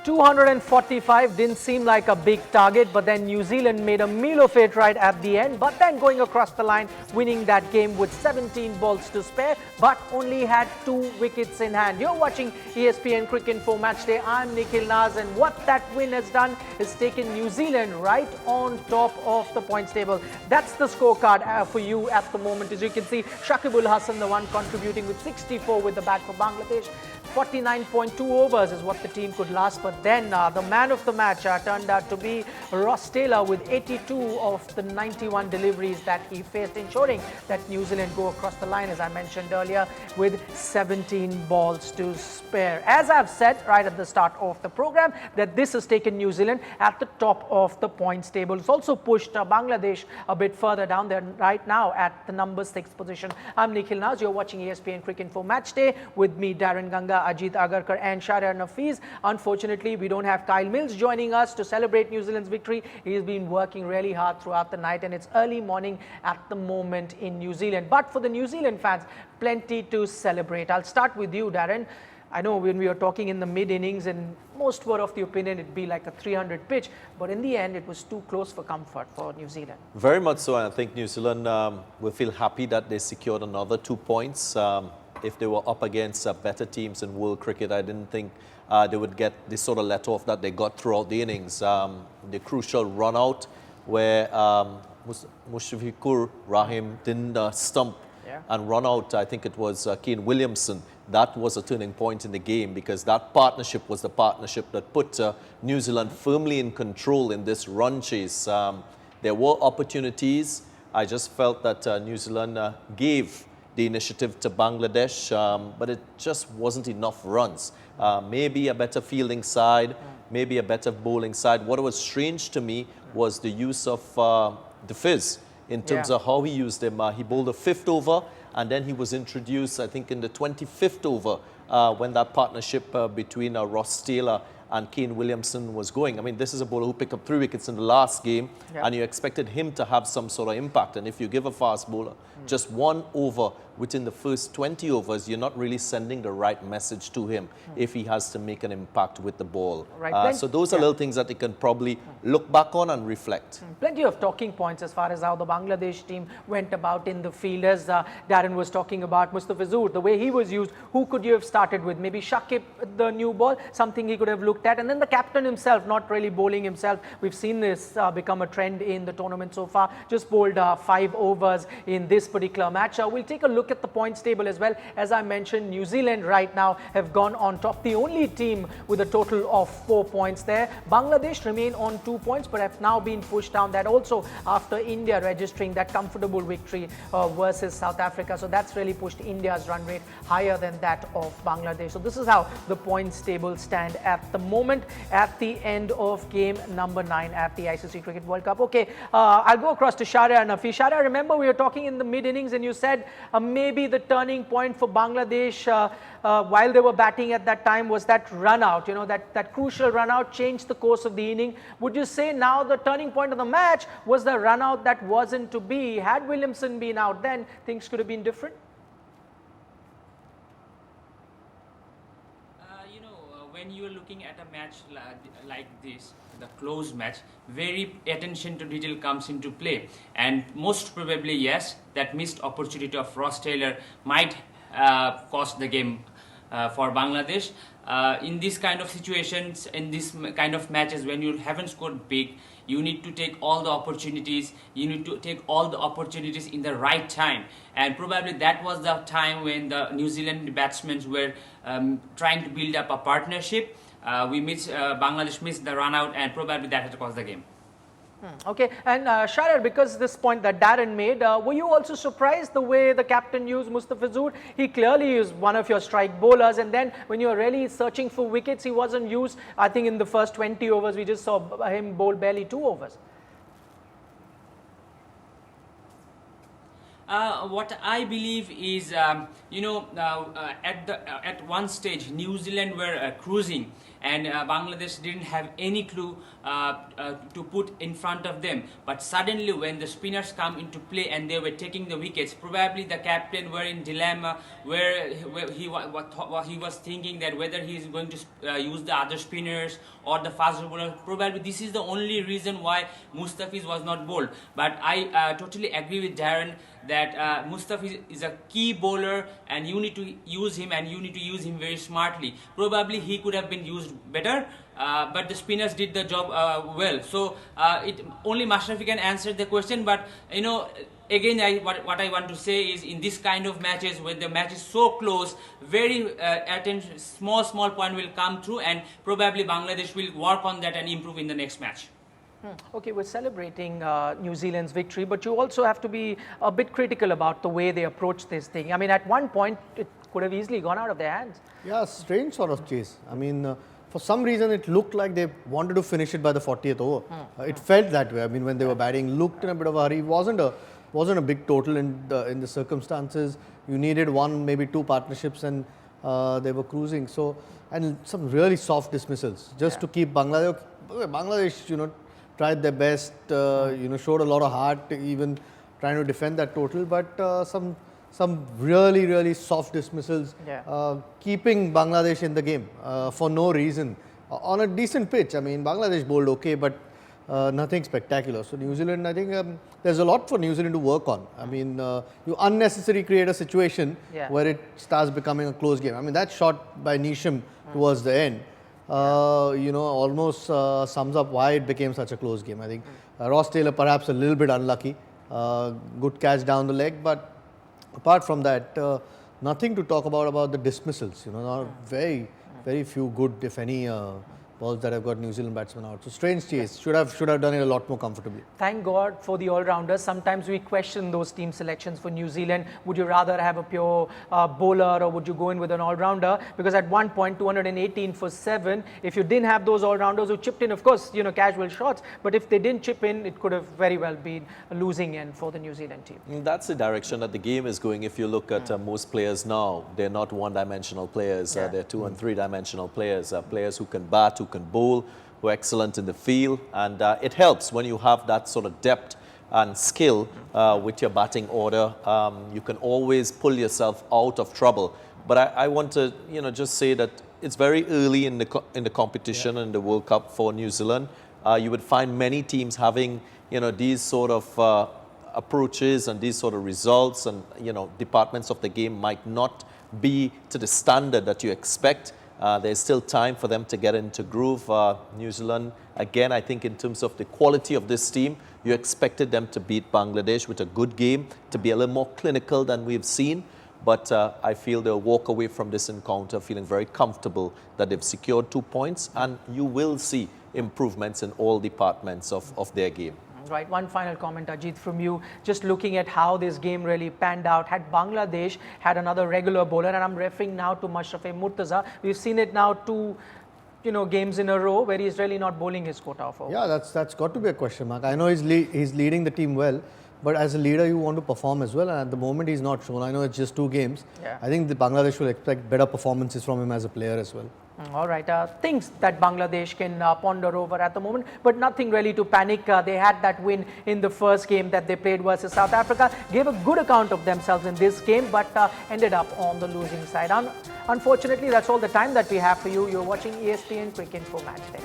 245 didn't seem like a big target, but then New Zealand made a meal of it right at the end, but then going across the line, winning that game with 17 balls to spare, but only had 2 wickets in hand. You're watching ESPNcricinfo Matchday. I'm Nikhil Naz, and what that win has done is taken New Zealand right on top of the points table. That's the scorecard for you at the moment. As you can see, Shakib Ul Hasan, the one contributing with 64 with the bat for Bangladesh. 49.2 overs is what the team could last, but then the man of the match turned out to be Ross Taylor with 82 of the 91 deliveries that he faced, ensuring that New Zealand go across the line, as I mentioned earlier, with 17 balls to spare. As I've said right at the start of the program, that this has taken New Zealand at the top of the points table. It's also pushed Bangladesh a bit further down. They're right now at the number 6 position. I'm Nikhil Naz. You're watching ESPNcricinfo Matchday with me, Daren, Ganga, Ajit, Agarkar and Shahriar Nafees. Unfortunately, we don't have Kyle Mills joining us to celebrate New Zealand's victory. He's been working really hard throughout the night, and it's early morning at the moment in New Zealand. But for the New Zealand fans, plenty to celebrate. I'll start with you, Daren. I know when we were talking in the mid-innings, and most were of the opinion it'd be like a 300 pitch, but in the end, it was too close for comfort for New Zealand. Very much so, and I think New Zealand will feel happy that they secured another 2 points. If they were up against better teams in world cricket, I didn't think they would get the sort of let-off that they got throughout the innings. The crucial run-out where Mushfiqur Rahim didn't stump and run out, I think it was Kane Williamson. That was a turning point in the game, because that partnership was the partnership that put New Zealand firmly in control in this run chase. There were opportunities. I just felt that New Zealand gave the initiative to Bangladesh, but it just wasn't enough runs. Maybe a better fielding side, maybe a better bowling side. What was strange to me was the use of Nafees in terms of how he used him. He bowled a 5th over, and then he was introduced, I think, in the 25th over when that partnership between Ross Taylor and Kane Williamson was going. I mean, this is a bowler who picked up 3 wickets in the last game, and you expected him to have some sort of impact. And if you give a fast bowler just 1 over within the first 20 overs, you're not really sending the right message to him if he has to make an impact with the ball. So those are little things that they can probably look back on and reflect. Plenty of talking points as far as how the Bangladesh team went about in the fielders. Darren was talking about Mustafizur, the way he was used. Who could you have started with? Maybe Shakib, the new ball, something he could have looked at. And then the captain himself, not really bowling himself. We've seen this become a trend in the tournament so far. Just bowled 5 overs in this particular match. We'll take a look at the points table as well. As I mentioned, New Zealand right now have gone on top, the only team with a total of 4 points there. Bangladesh remain on 2 points, but have now been pushed down. That also after India registering that comfortable victory versus South Africa. So that's really pushed India's run rate higher than that of Bangladesh. So this is how the points table stand at the moment at the end of game number 9 at the ICC Cricket World Cup. Okay, I'll go across to Shahriar and Nafees. Shahriar, remember we were talking in the mid-innings and you said maybe the turning point for Bangladesh while they were batting at that time was that run out. You know, that crucial run out changed the course of the inning. Would you say now the turning point of the match was the run out that wasn't to be? Had Williamson been out then, things could have been different? When you are looking at a match like this, the close match, very attention to detail comes into play, and most probably yes, that missed opportunity of Ross Taylor might cost the game for Bangladesh. In this kind of situations, in this kind of matches, when you haven't scored big, you need to take all the opportunities. You need to take all the opportunities in the right time, and probably that was the time when the New Zealand batsmen were trying to build up a partnership. Bangladesh missed the run out, and probably that had caused the game. Okay, and Shahriar, because this point that Daren made, were you also surprised the way the captain used Mustafizur? He clearly is one of your strike bowlers, and then when you are really searching for wickets, he wasn't used. I think in the first 20 overs, we just saw him bowl barely 2 overs. What I believe is, at one stage, New Zealand were cruising, and Bangladesh didn't have any clue to put in front of them. But suddenly, when the spinners come into play and they were taking the wickets, probably the captain were in dilemma where he was thinking that whether he is going to use the other spinners or the fast bowler. Probably this is the only reason why Nafees was not bowled. But I totally agree with Daren that Nafees is a key bowler, and you need to use him, and you need to use him very smartly. Probably he could have been used better, but the spinners did the job well. So only Mashrafi can answer the question. But again, what I want to say is, in this kind of matches, when the match is so close, very small point will come through, and probably Bangladesh will work on that and improve in the next match. Okay, we're celebrating New Zealand's victory, but you also have to be a bit critical about the way they approach this thing. I mean, at one point, it could have easily gone out of their hands. Yeah, strange sort of chase. I mean, for some reason, it looked like they wanted to finish it by the 40th over. It felt that way. I mean, when they were batting, looked in a bit of a hurry. It wasn't a big total in the circumstances. You needed one, maybe two partnerships, and they were cruising. So, and some really soft dismissals just to keep Bangladesh. Bangladesh, tried their best. Showed a lot of heart, even trying to defend that total. But some really soft dismissals, keeping Bangladesh in the game for no reason on a decent pitch. I mean, Bangladesh bowled okay, but nothing spectacular. So New Zealand, I think there's a lot for New Zealand to work on. I mean, you unnecessarily create a situation where it starts becoming a close game. I mean, that shot by Nisham towards the end, almost sums up why it became such a close game. I think Ross Taylor perhaps a little bit unlucky. Good catch down the leg, but apart from that, nothing to talk about the dismissals. Not very few good, if any, balls that have got New Zealand batsmen out. So strange chase. Should have done it a lot more comfortably. Thank God for the all-rounders. Sometimes we question those team selections for New Zealand. Would you rather have a pure bowler, or would you go in with an all-rounder? Because at one point, 218 for 7. If you didn't have those all-rounders who chipped in, of course, casual shots. But if they didn't chip in, it could have very well been a losing end for the New Zealand team. That's the direction that the game is going. If you look at most players now, they're not one-dimensional players. They're two- and three-dimensional players. Players who can bat, who can bowl, who are excellent in the field, and it helps when you have that sort of depth and skill with your batting order. You can always pull yourself out of trouble. But I want to just say that it's very early in the competition and the World Cup for New Zealand. You would find many teams having these sort of approaches and these sort of results, and departments of the game might not be to the standard that you expect. There's still time for them to get into groove. New Zealand, again, I think in terms of the quality of this team, you expected them to beat Bangladesh with a good game, to be a little more clinical than we've seen. But I feel they'll walk away from this encounter feeling very comfortable that they've secured 2 points, and you will see improvements in all departments of their game. Right, one final comment, Ajit, from you. Just looking at how this game really panned out, had Bangladesh had another regular bowler, and I'm referring now to Mashrafi Murtaza. We've seen it now 2 games in a row where he's really not bowling his quota of overs. Yeah, that's got to be a question mark. I know he's leading the team well, but as a leader, you want to perform as well, and at the moment he's not shown. I know it's just 2 games. I think the Bangladesh will expect better performances from him as a player as well. All right, things that Bangladesh can ponder over at the moment, but nothing really to panic. They had that win in the first game that they played versus South Africa, gave a good account of themselves in this game, but ended up on the losing side. Unfortunately, that's all the time that we have for you. You're watching ESPN Cricinfo Match Day.